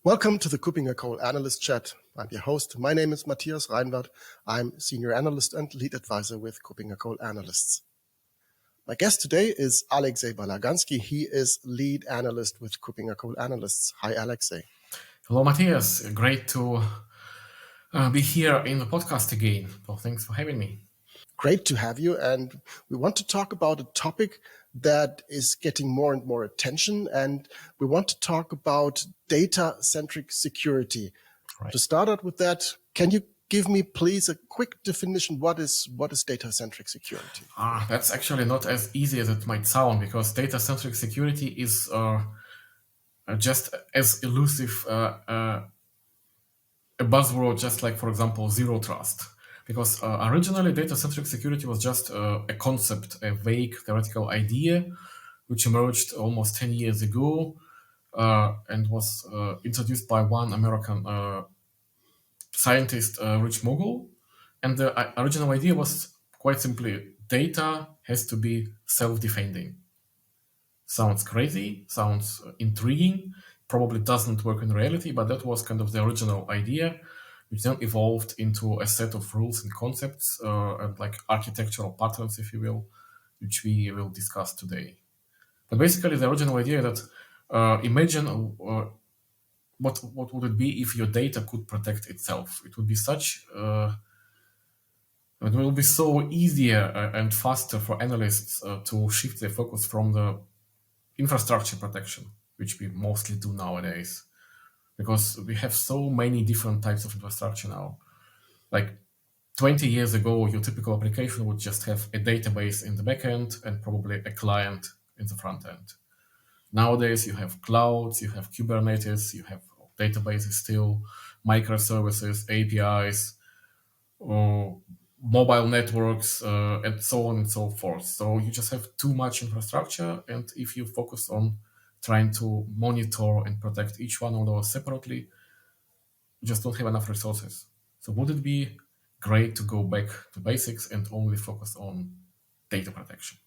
Welcome to the KuppingerCole Analyst Chat. I'm your host. My name is Matthias. I'm Senior Analyst and Lead Advisor with KuppingerCole Analysts. My guest today is Alexei Balaganski. He is Lead Analyst with KuppingerCole Analysts. Hi, Alexei. Hello, Matthias. Great to be here in the podcast again. So thanks for having me. Great to have you. And we want to talk about a topic that is getting more and more attention. And we want to talk about data-centric security. Right. To start out with that, can you give me, please, a quick definition? What is data-centric security? That's actually not as easy as it might sound, because data-centric security is just as elusive a buzzword, just like, for example, zero trust. Because originally data-centric security was just a concept, a vague theoretical idea, which emerged almost 10 years ago and was introduced by one American scientist, Rich Mogul. And the original idea was quite simply, data has to be self-defending. Sounds crazy, sounds intriguing, probably doesn't work in reality, but that was kind of the original idea, which then evolved into a set of rules and concepts and like architectural patterns, if you will, which we will discuss today. But basically, the original idea that imagine what would it be if your data could protect itself? It would be such it will be so easier and faster for analysts to shift their focus from the infrastructure protection, which we mostly do nowadays, because we have so many different types of infrastructure now. Like 20 years ago, your typical application would just have a database in the backend and probably a client in the front end. Nowadays, you have clouds, you have Kubernetes, you have databases still, microservices, APIs, mobile networks, and so on and so forth. So you just have too much infrastructure, and if you focus on trying to monitor and protect each one of those separately, you just don't have enough resources. So would it be great to go back to basics and only focus on data protection?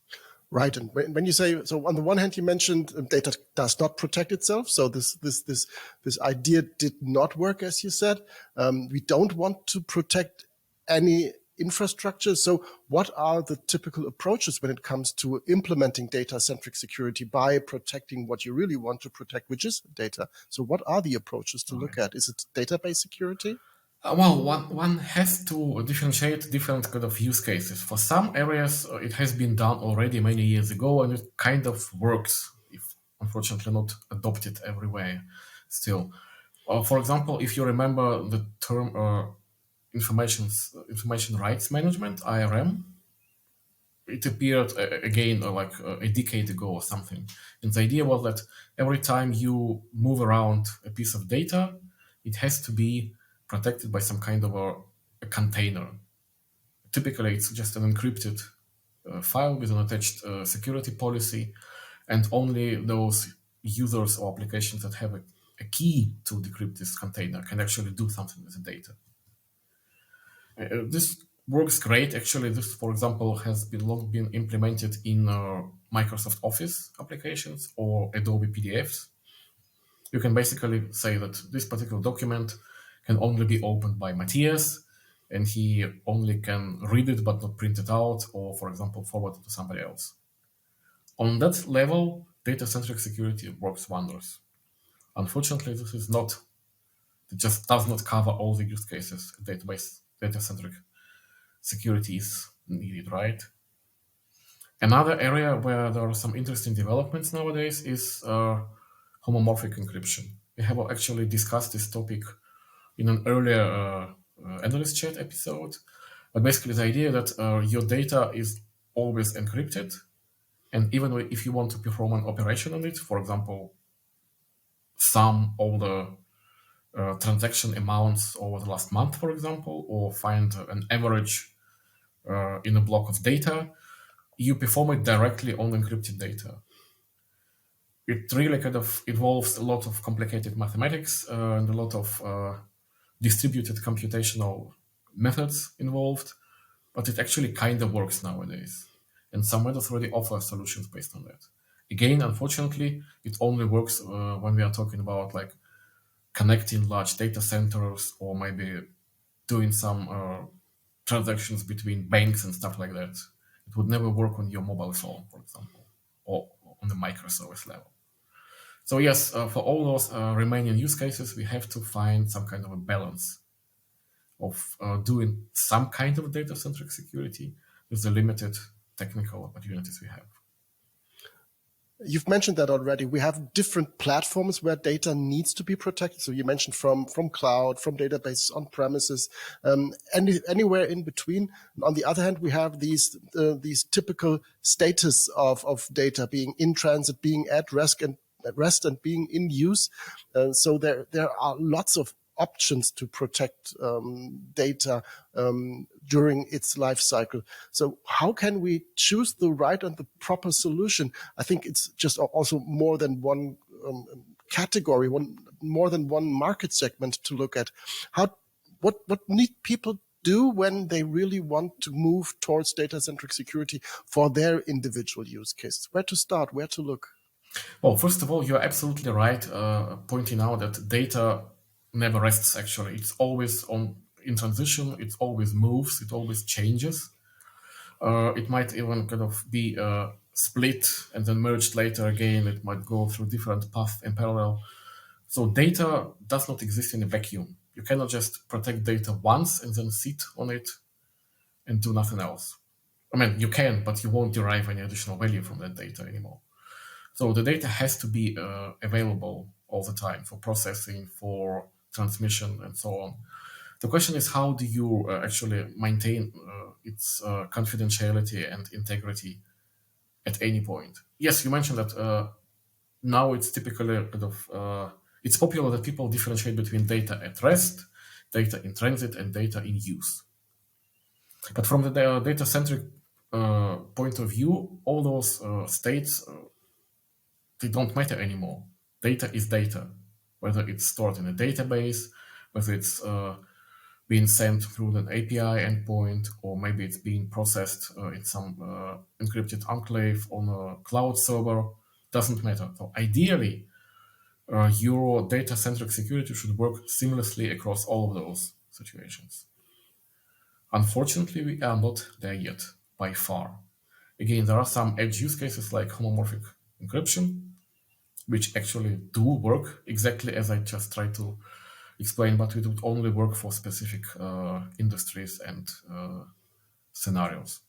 Right, and when you say, so on the one hand, you mentioned data does not protect itself. So this idea did not work, as you said. We don't want to protect any infrastructure. So what are the typical approaches when it comes to implementing data-centric security by protecting what you really want to protect, which is data? So what are the approaches to look at? Is it database security? Well, one has to differentiate different kind of use cases. For some areas, it has been done already many years ago, and it kind of works, if unfortunately not adopted everywhere still. For example, if you remember the term information rights management, IRM, it appeared again like a decade ago or something. And the idea was that every time you move around a piece of data, it has to be protected by some kind of a container. Typically, it's just an encrypted file with an attached security policy, and only those users or applications that have a key to decrypt this container can actually do something with the data. This works great. Actually, this, for example, has long been implemented in Microsoft Office applications or Adobe PDFs. You can basically say that this particular document can only be opened by Matthias, and he only can read it but not print it out, or, for example, forward it to somebody else. On that level, data-centric security works wonders. Unfortunately, this is not, it just does not cover all the use cases. Data-centric security is needed, right? Another area where there are some interesting developments nowadays is homomorphic encryption. We have actually discussed this topic in an earlier Analyst Chat episode, but basically the idea that your data is always encrypted, and even if you want to perform an operation on it, for example, sum all the transaction amounts over the last month, for example, or find an average in a block of data, you perform it directly on encrypted data. It really kind of involves a lot of complicated mathematics and a lot of distributed computational methods involved, but it actually kind of works nowadays. And some vendors already offer solutions based on that. Again, unfortunately, it only works when we are talking about like connecting large data centers, or maybe doing some transactions between banks and stuff like that. It would never work on your mobile phone, for example, or on the microservice level. So yes, for all those remaining use cases, we have to find some kind of a balance of doing some kind of data-centric security with the limited technical opportunities we have. You've mentioned that already. We have different platforms where data needs to be protected. So you mentioned from cloud, from databases, on premises, anywhere in between. On the other hand, we have these typical status of data being in transit, being at rest and being in use. So there are lots of options to protect data during its life cycle. So how can we choose the right and the proper solution? I think it's just also more than one category, more than one market segment to look at. What need people do when they really want to move towards data-centric security for their individual use cases? Where to start? Where to look? Well, first of all, you're absolutely right pointing out that data never rests, actually. It's always in transition, it always moves, it always changes. It might even kind of be split and then merged later again. It might go through different paths in parallel. So data does not exist in a vacuum. You cannot just protect data once and then sit on it and do nothing else. I mean, you can, but you won't derive any additional value from that data anymore. So the data has to be available all the time for processing, for transmission, and so on. The question is, how do you actually maintain its confidentiality and integrity at any point? Yes, you mentioned that now it's typically kind of it's popular that people differentiate between data at rest, data in transit, and data in use. But from the data-centric point of view, all those states they don't matter anymore. Data is data, whether it's stored in a database, whether it's being sent through an API endpoint, or maybe it's being processed in some encrypted enclave on a cloud server, doesn't matter. So ideally, your data-centric security should work seamlessly across all of those situations. Unfortunately, we are not there yet, by far. Again, there are some edge use cases like homomorphic encryption, which actually do work exactly as I just tried to explain, but it would only work for specific industries and scenarios.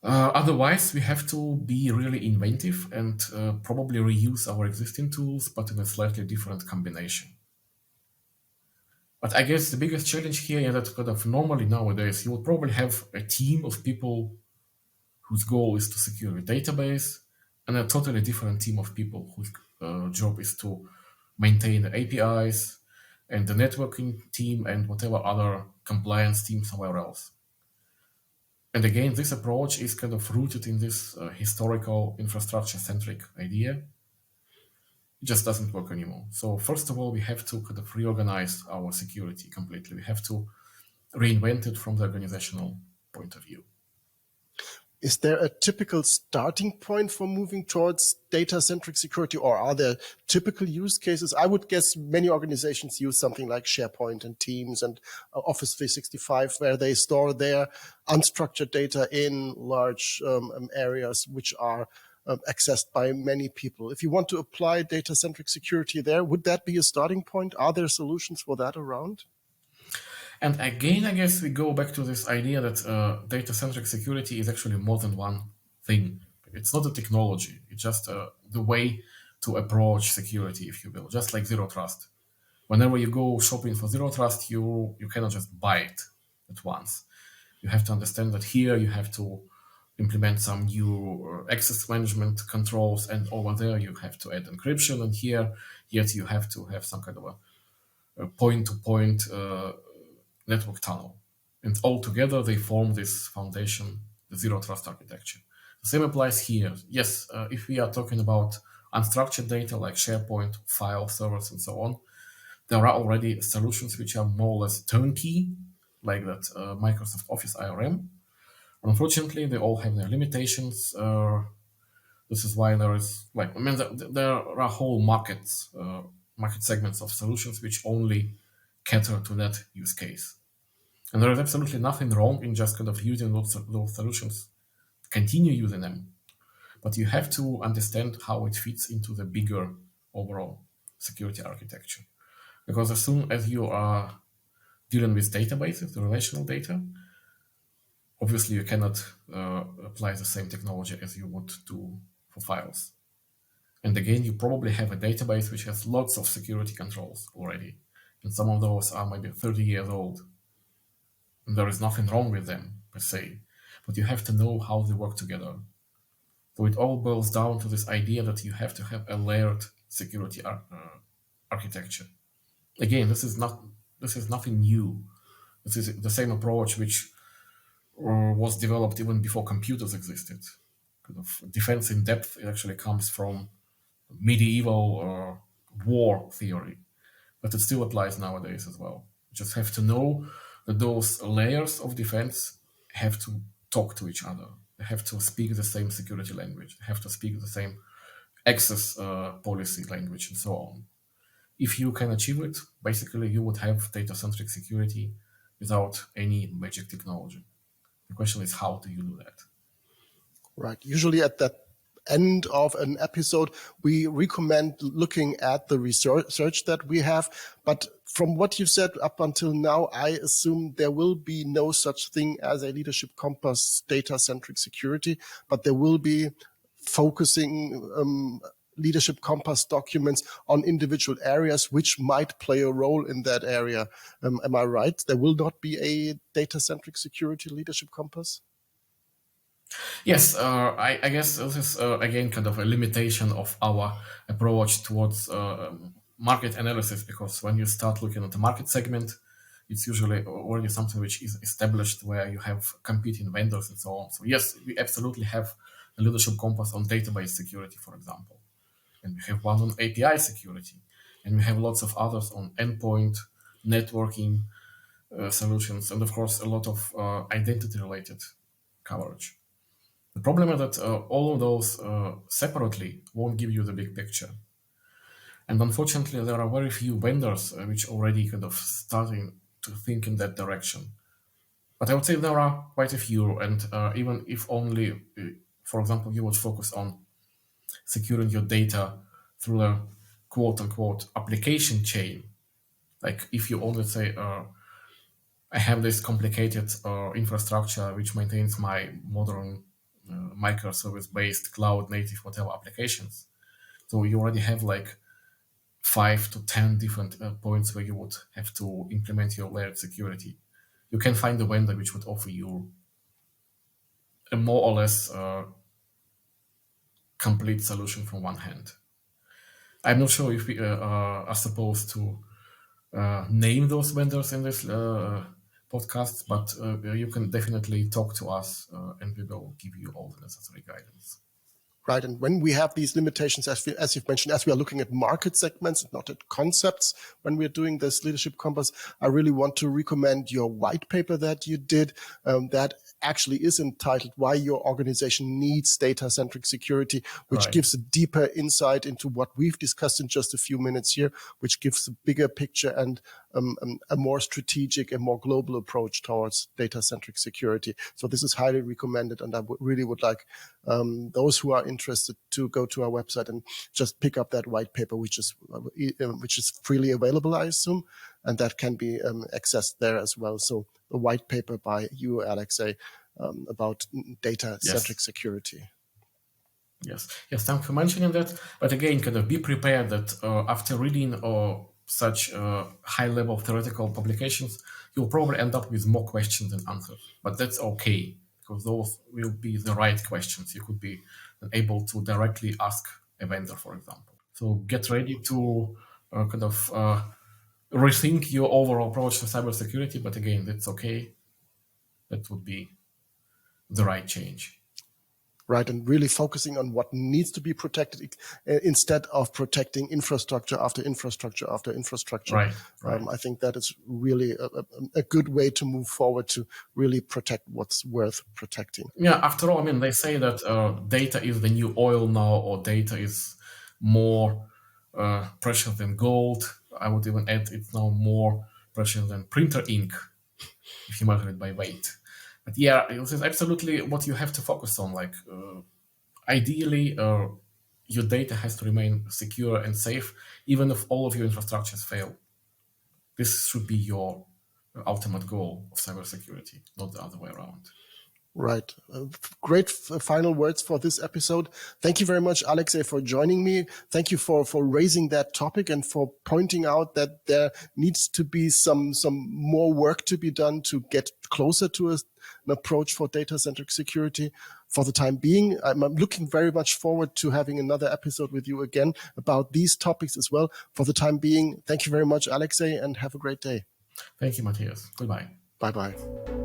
Otherwise, we have to be really inventive and probably reuse our existing tools, but in a slightly different combination. But I guess the biggest challenge here is that kind of normally nowadays, you will probably have a team of people whose goal is to secure a database, and a totally different team of people whose job is to maintain the APIs and the networking team and whatever other compliance team somewhere else. And again, this approach is kind of rooted in this historical infrastructure-centric idea. It just doesn't work anymore. So first of all, we have to kind of reorganize our security completely. We have to reinvent it from the organizational point of view. Is there a typical starting point for moving towards data-centric security, or are there typical use cases? I would guess many organizations use something like SharePoint and Teams and Office 365, where they store their unstructured data in large areas which are accessed by many people. If you want to apply data-centric security there, would that be a starting point? Are there solutions for that around? And again, I guess we go back to this idea that data-centric security is actually more than one thing. It's not a technology. It's just the way to approach security, if you will, just like zero trust. Whenever you go shopping for zero trust, you cannot just buy it at once. You have to understand that here you have to implement some new access management controls, and over there you have to add encryption, and here yet you have to have some kind of a point-to-point network tunnel. And all together they form this foundation, the zero trust architecture. The same applies here. Yes, if we are talking about unstructured data like SharePoint, file servers, and so on, there are already solutions which are more or less turnkey, like that Microsoft Office IRM. Unfortunately, they all have their limitations. This is why there is there are whole markets market segments of solutions which only cater to that use case. And there is absolutely nothing wrong in just kind of using those solutions, continue using them. But you have to understand how it fits into the bigger overall security architecture. Because as soon as you are dealing with databases, the relational data, obviously you cannot apply the same technology as you would do for files. And again, you probably have a database which has lots of security controls already. And some of those are maybe 30 years old. And there is nothing wrong with them, per se. But you have to know how they work together. So it all boils down to this idea that you have to have a layered security architecture. Again, this is nothing new. This is the same approach which was developed even before computers existed. Kind of defense in depth, it actually comes from medieval war theory, but it still applies nowadays as well. You just have to know that those layers of defense have to talk to each other. They have to speak the same security language. They have to speak the same access policy language and so on. If you can achieve it, basically you would have data-centric security without any magic technology. The question is, how do you do that? Right. Usually at that end of an episode, we recommend looking at the research that we have. But from what you've said up until now, I assume there will be no such thing as a leadership compass data-centric security, but there will be focusing leadership compass documents on individual areas which might play a role in that area. Am I right? There will not be a data-centric security leadership compass? Yes, I guess this is, again, kind of a limitation of our approach towards market analysis, because when you start looking at the market segment, it's usually already something which is established where you have competing vendors and so on. So yes, we absolutely have a leadership compass on database security, for example. And we have one on API security. And we have lots of others on endpoint, networking solutions, and of course, a lot of identity-related coverage. The problem is that all of those separately won't give you the big picture. And unfortunately, there are very few vendors which already kind of starting to think in that direction. But I would say there are quite a few. And even if only, for example, you would focus on securing your data through a quote-unquote application chain. Like if you only say, I have this complicated infrastructure which maintains my modern microservice-based cloud-native whatever applications. So you already have like 5 to 10 different points where you would have to implement your layered security. You can find a vendor which would offer you a more or less complete solution from one hand. I'm not sure if we are supposed to name those vendors in this podcast, but you can definitely talk to us and we will give you all the necessary guidance. Right. And when we have these limitations, as you've mentioned, as we are looking at market segments, not at concepts, when we're doing this leadership compass, I really want to recommend your white paper that you did that actually is entitled Why Your Organization Needs Data-Centric Security, which gives a deeper insight into what we've discussed in just a few minutes here, which gives a bigger picture and a more strategic and more global approach towards data-centric security. So this is highly recommended, and I really would like those who are interested to go to our website and just pick up that white paper, which is freely available, I assume, and that can be accessed there as well. So a white paper by you, Alexei, about data-centric security. Yes, thanks for mentioning that. But again, kind of be prepared that after reading such high-level theoretical publications, you'll probably end up with more questions than answers. But that's okay, because those will be the right questions. You could be able to directly ask a vendor, for example. So get ready to kind of rethink your overall approach to cybersecurity. But again, that's okay. That would be the right change. Right, and really focusing on what needs to be protected instead of protecting infrastructure after infrastructure after infrastructure. Right. I think that is really a good way to move forward to really protect what's worth protecting. Yeah, after all, I mean, they say that data is the new oil now, or data is more precious than gold. I would even add it's now more precious than printer ink if you measure it by weight. But yeah, this is absolutely what you have to focus on. Like, ideally, your data has to remain secure and safe, even if all of your infrastructures fail. This should be your ultimate goal of cybersecurity, not the other way around. Right. Great final words for this episode. Thank you very much, Alexei, for joining me. Thank you for raising that topic and for pointing out that there needs to be some more work to be done to get closer to an approach for data-centric security. For the time being, I'm looking very much forward to having another episode with you again about these topics as well. For the time being, thank you very much, Alexei, and have a great day. Thank you, Matthias. Goodbye. Bye-bye.